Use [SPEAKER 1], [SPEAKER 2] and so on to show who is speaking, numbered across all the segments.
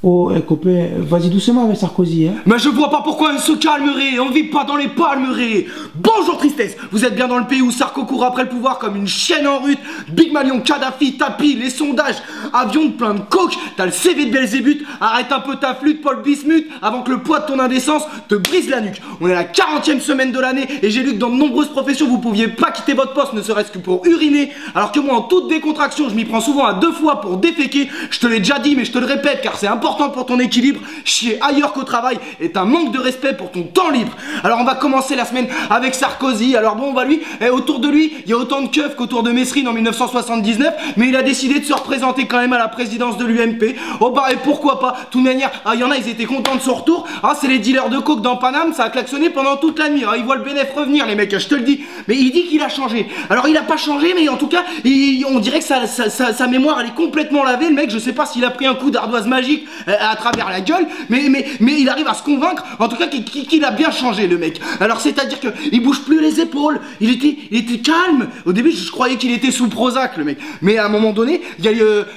[SPEAKER 1] Oh, copain, vas-y doucement avec Sarkozy, hein.
[SPEAKER 2] Mais je vois pas pourquoi on se calmerait, on vit pas dans les palmeraies. Bonjour tristesse, vous êtes bien dans le pays où Sarko court après le pouvoir comme une chienne en rut. Big Malion, Kadhafi, tapis, les sondages, avion de plein de coke, t'as le CV de Belzébuth, arrête un peu ta flûte Paul Bismuth avant que le poids de ton indécence te brise la nuque. On est à la 40e semaine de l'année et j'ai lu que dans de nombreuses professions vous pouviez pas quitter votre poste ne serait-ce que pour uriner, alors que moi en toute décontraction je m'y prends souvent à 2 fois pour déféquer. Je te l'ai déjà dit mais je te le répète car c'est important pour ton équilibre, chier ailleurs qu'au travail est un manque de respect pour ton temps libre. Alors on va commencer la semaine avec Sarkozy. Alors bon, autour de lui, il y a autant de keufs qu'autour de Messrine en 1979, mais il a décidé de se représenter quand même à la présidence de l'UMP. Oh bah et pourquoi pas, de toute manière, il y en a, ils étaient contents de son retour. Ah, c'est les dealers de coke dans Paname, ça a klaxonné pendant toute la nuit. Ah, ils voient le bénéfice revenir les mecs, je te le dis. Mais il dit qu'il a changé. Alors il a pas changé, mais en tout cas, on dirait que sa mémoire elle est complètement lavée. Le mec, je sais pas s'il a pris un coup d'ardoise magique à travers la gueule, mais il arrive à se convaincre, en tout cas qu'il a bien changé le mec. Alors c'est-à-dire qu'il bouge plus les épaules, il était calme. Au début je croyais qu'il était sous Prozac le mec, mais à un moment donné, il y a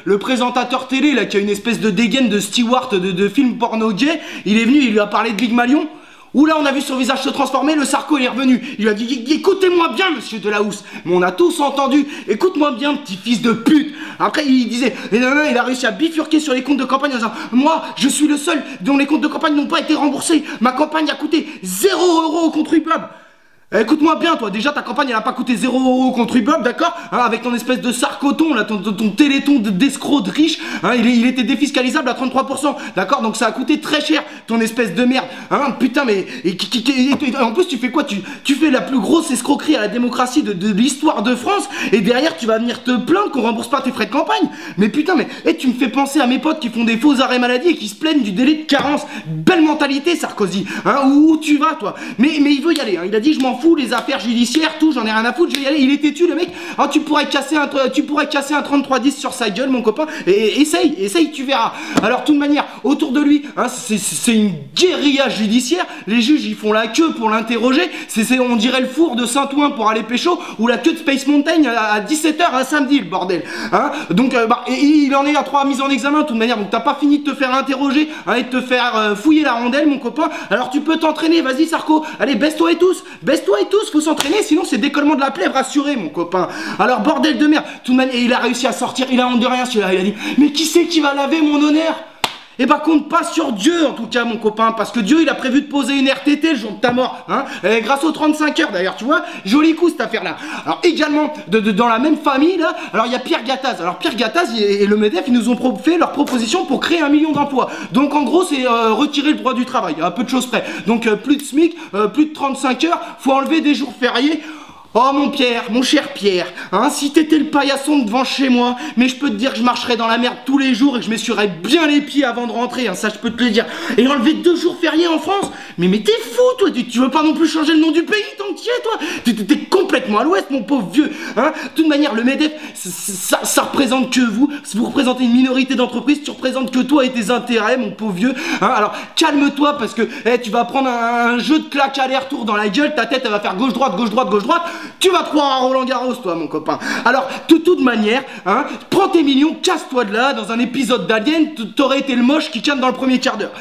[SPEAKER 2] le présentateur télé là qui a une espèce de dégaine de steward de film porno gay, il est venu, il lui a parlé de Big Malion. Ouh là, on a vu son visage se transformer, le Sarko il est revenu. Il lui a dit écoutez-moi bien, monsieur Delahousse. Mais on a tous entendu, écoute-moi bien, petit fils de pute. Après, il disait, il a réussi à bifurquer sur les comptes de campagne en disant moi, je suis le seul dont les comptes de campagne n'ont pas été remboursés. Ma campagne a coûté 0 € aux contribuables. Écoute-moi bien, toi, déjà ta campagne elle a pas coûté 0 € aux contribuables, d'accord, hein, avec ton espèce de sarcoton, là, ton téléthon d'escroc de riche, hein, il était défiscalisable à 33%, d'accord, donc ça a coûté très cher, ton espèce de merde, hein, putain, mais, en plus tu fais quoi, tu fais la plus grosse escroquerie à la démocratie de l'histoire de France, et derrière tu vas venir te plaindre qu'on rembourse pas tes frais de campagne, mais putain, mais, tu me fais penser à mes potes qui font des faux arrêts maladie et qui se plaignent du délai de carence, belle mentalité Sarkozy, hein, où tu vas, toi, mais il veut y aller, hein, il a dit je m'en fous, les affaires judiciaires, tout, j'en ai rien à foutre, je vais y aller, il est têtu le mec. Ah, tu pourrais casser un 33-10 sur sa gueule mon copain, et essaye, tu verras. Alors de toute manière, autour de lui, hein, c'est une guérilla judiciaire, les juges ils font la queue pour l'interroger, on dirait le four de Saint-Ouen pour aller pécho, ou la queue de Space Mountain à 17 h un samedi le bordel, hein. Donc il en est à 3 mises en examen de toute manière, donc t'as pas fini de te faire interroger, hein, et de te faire fouiller la rondelle mon copain, alors tu peux t'entraîner, vas-y Sarko, allez baisse-toi et tous, faut s'entraîner, sinon c'est décollement de la plèvre assuré mon copain. Alors bordel de merde, toute manière, il a réussi à sortir, il a honte de rien celui-là, il a dit mais qui c'est qui va laver mon honneur? Eh bah compte pas sur Dieu en tout cas mon copain, parce que Dieu il a prévu de poser une RTT le jour de ta mort, hein, grâce aux 35 heures d'ailleurs, tu vois, joli coup cette affaire là. Alors également dans la même famille là, alors il y a Pierre Gattaz. Alors Pierre Gattaz et le MEDEF ils nous ont fait leur proposition pour créer 1 million d'emplois. Donc en gros c'est retirer le droit du travail, à peu de choses près. Donc plus de SMIC, plus de 35 heures, faut enlever des jours fériés. Oh mon cher Pierre, hein, si t'étais le paillasson devant chez moi, mais je peux te dire que je marcherais dans la merde tous les jours et que je m'essuierais bien les pieds avant de rentrer, hein, ça je peux te le dire. Et enlever 2 jours fériés en France, mais t'es fou toi, tu veux pas non plus changer le nom du pays tant que t'y es toi, t'es complètement à l'ouest mon pauvre vieux, hein. De toute manière le MEDEF, ça représente que vous représentez une minorité d'entreprises, tu représentes que toi et tes intérêts mon pauvre vieux, hein. Alors calme-toi parce que tu vas prendre un jeu de claques aller-retour dans la gueule, ta tête elle va faire gauche-droite, gauche-droite, gauche-droite. Tu vas te croire à Roland Garros, toi, mon copain. Alors, de toute manière, hein, prends tes millions, casse-toi de là. Dans un épisode d'Alien, t'aurais été le moche qui canne dans le premier quart d'heure.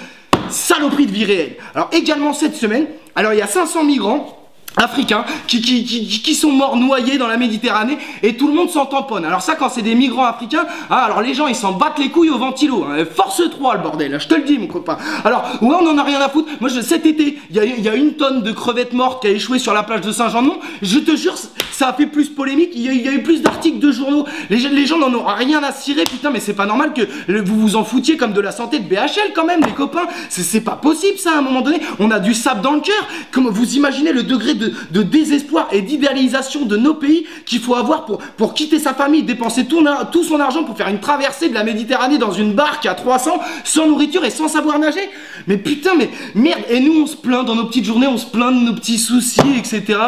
[SPEAKER 2] Saloperie de vie réelle. Alors, également cette semaine, alors il y a 500 migrants africains qui sont morts noyés dans la Méditerranée et tout le monde s'en tamponne. Alors ça quand c'est des migrants africains, hein, alors les gens ils s'en battent les couilles au ventilo, hein. Force 3 le bordel, hein, je te le dis mon copain. Alors ouais on en a rien à foutre, moi cet été il y a 1 tonne de crevettes mortes qui a échoué sur la plage de Saint-Jean-de-Mont, je te jure ça a fait plus polémique, il y a eu plus d'articles de journaux, les gens n'en ont rien à cirer, putain mais c'est pas normal que vous vous en foutiez comme de la santé de BHL quand même les copains, c'est pas possible ça à un moment donné, on a du sable dans le cœur, comme vous imaginez le degré de désespoir et d'idéalisation de nos pays qu'il faut avoir pour quitter sa famille, dépenser tout son argent pour faire une traversée de la Méditerranée dans une barque à 300 sans nourriture et sans savoir nager. Mais putain, mais merde, et nous on se plaint dans nos petites journées, on se plaint de nos petits soucis, etc.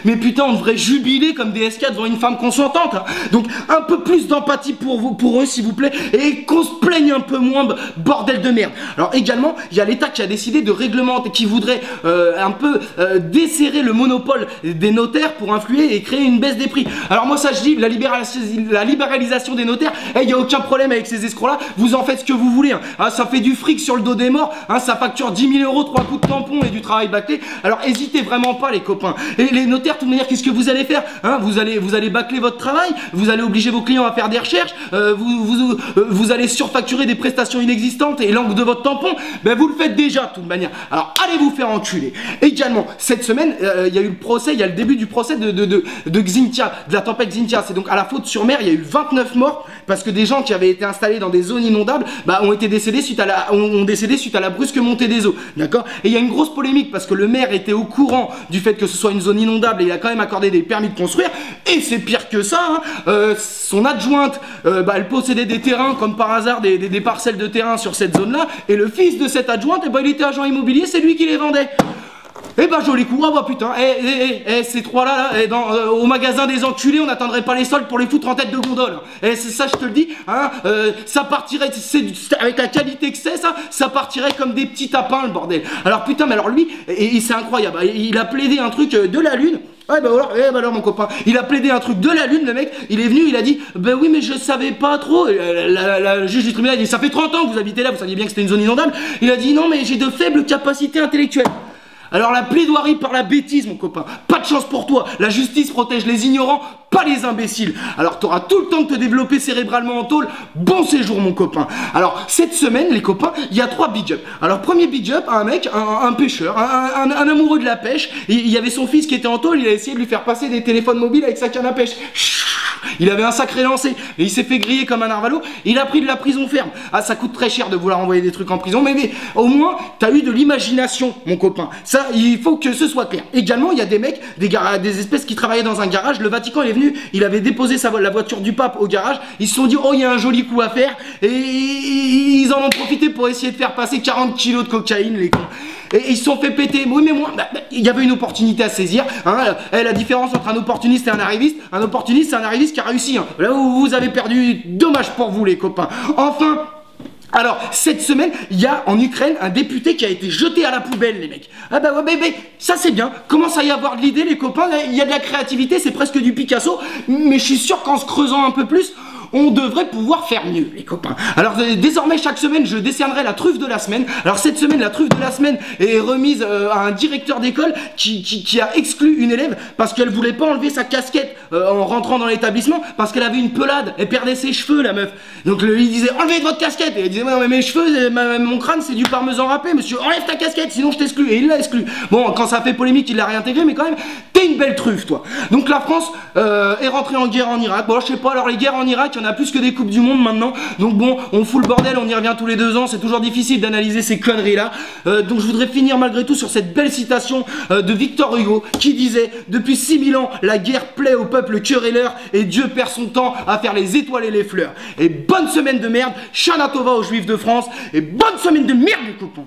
[SPEAKER 2] Mais putain, on devrait jubiler comme des SK devant une femme consentante, hein. Donc un peu plus d'empathie pour eux s'il vous plaît, et qu'on se plaigne un peu moins, bordel de merde. Alors également, il y a l'État qui a décidé de réglementer, qui voudrait un peu desserrer le monopole des notaires pour influer et créer une baisse des prix. Alors moi ça je dis, la libéralisation des notaires, il n'y a aucun problème avec ces escrocs-là, vous en faites ce que vous voulez. Hein, ça fait du fric sur le dos des morts, hein, ça facture 10 000 €, 3 coups de tampon et du travail bâclé. Alors hésitez vraiment pas les copains. Et les notaires, de toute manière, qu'est-ce que vous allez faire, hein? Vous allez bâcler votre travail, vous allez obliger vos clients à faire des recherches, vous allez surfacturer des prestations inexistantes et l'angle de votre tampon, ben vous le faites déjà de toute manière. Alors allez vous faire enculer. Également, cette semaine, il y a eu le procès, il y a le début du procès de Xynthia, de la tempête Xynthia. C'est donc à la Faute-sur-Mer, il y a eu 29 morts parce que des gens qui avaient été installés dans des zones inondables ont décédé suite à la brusque montée des eaux. D'accord? Et il y a une grosse polémique parce que le maire était au courant du fait que ce soit une zone inondable et il a quand même accordé des permis de construire. Et c'est pire que ça, hein. Son adjointe, elle possédait des terrains comme par hasard, des parcelles de terrain sur cette zone-là. Et le fils de cette adjointe, il était agent immobilier, c'est lui qui les vendait. Eh ben joli coup, ah bah putain, ces trois-là, au magasin des enculés, on n'attendrait pas les soldes pour les foutre en tête de gondole. C'est ça, je te le dis, hein, ça partirait, avec la qualité que c'est, ça partirait comme des petits tapins, le bordel. Alors putain, mais alors lui, c'est incroyable, il a plaidé un truc de la lune. Ouais bah alors mon copain, il a plaidé un truc de la lune, le mec, il est venu, il a dit bah oui mais je savais pas trop. La juge du tribunal a dit ça fait 30 ans que vous habitez là, vous saviez bien que c'était une zone inondable. Il a dit non mais j'ai de faibles capacités intellectuelles. Alors la plaidoirie par la bêtise mon copain, pas de chance pour toi, la justice protège les ignorants, pas les imbéciles. Alors t'auras tout le temps de te développer cérébralement en tôle, bon séjour mon copain. Alors cette semaine les copains, il y a 3 big up. Alors premier big up à un mec, un pêcheur, un amoureux de la pêche, il y avait son fils qui était en tôle, il a essayé de lui faire passer des téléphones mobiles avec sa canne à pêche. Il avait un sacré lancé et il s'est fait griller comme un narvalo. Il a pris de la prison ferme. Ah, ça coûte très cher de vouloir envoyer des trucs en prison, mais au moins, t'as eu de l'imagination, mon copain. Ça, il faut que ce soit clair. Également, il y a des mecs, des espèces qui travaillaient dans un garage. Le Vatican, il est venu, il avait déposé la voiture du pape au garage. Ils se sont dit, oh, il y a un joli coup à faire. Et ils en ont profité pour essayer de faire passer 40 kilos de cocaïne, les cons. Et ils se sont fait péter. Oui, mais moi, il y avait une opportunité à saisir. Hein. La différence entre un opportuniste et un arriviste, un opportuniste, c'est un arriviste qui a réussi. Hein. Là où vous avez perdu, dommage pour vous, les copains. Enfin. Alors, cette semaine, il y a en Ukraine un député qui a été jeté à la poubelle, les mecs. Ah bah ouais, mais ça c'est bien. Commence à y avoir de l'idée, les copains. Il y a de la créativité, c'est presque du Picasso. Mais je suis sûr qu'en se creusant un peu plus, on devrait pouvoir faire mieux, les copains. Alors désormais, chaque semaine, je décernerai la truffe de la semaine. Alors cette semaine, la truffe de la semaine est remise à un directeur d'école qui a exclu une élève parce qu'elle voulait pas enlever sa casquette en rentrant dans l'établissement parce qu'elle avait une pelade, elle perdait ses cheveux, la meuf. Donc il disait enlevez votre casquette et elle disait non mais mes cheveux, mon crâne c'est du parmesan râpé, monsieur, enlève ta casquette sinon je t'exclus. Et il l'a exclu. Bon, quand ça a fait polémique, il l'a réintégré, mais quand même, t'es une belle truffe, toi. Donc la France est rentrée en guerre en Irak. Bon, je sais pas, alors les guerres en Irak, il y en a plus que des coupes du monde maintenant. Donc bon, on fout le bordel, on y revient tous les 2 ans. C'est toujours difficile d'analyser ces conneries là. Donc je voudrais finir malgré tout sur cette belle citation de Victor Hugo qui disait depuis 6000 ans, la guerre plaît au peuple querelleur et Dieu perd son temps à faire les étoiles et les fleurs. Et bonne semaine de merde, Shana Tova aux Juifs de France et bonne semaine de merde les copains.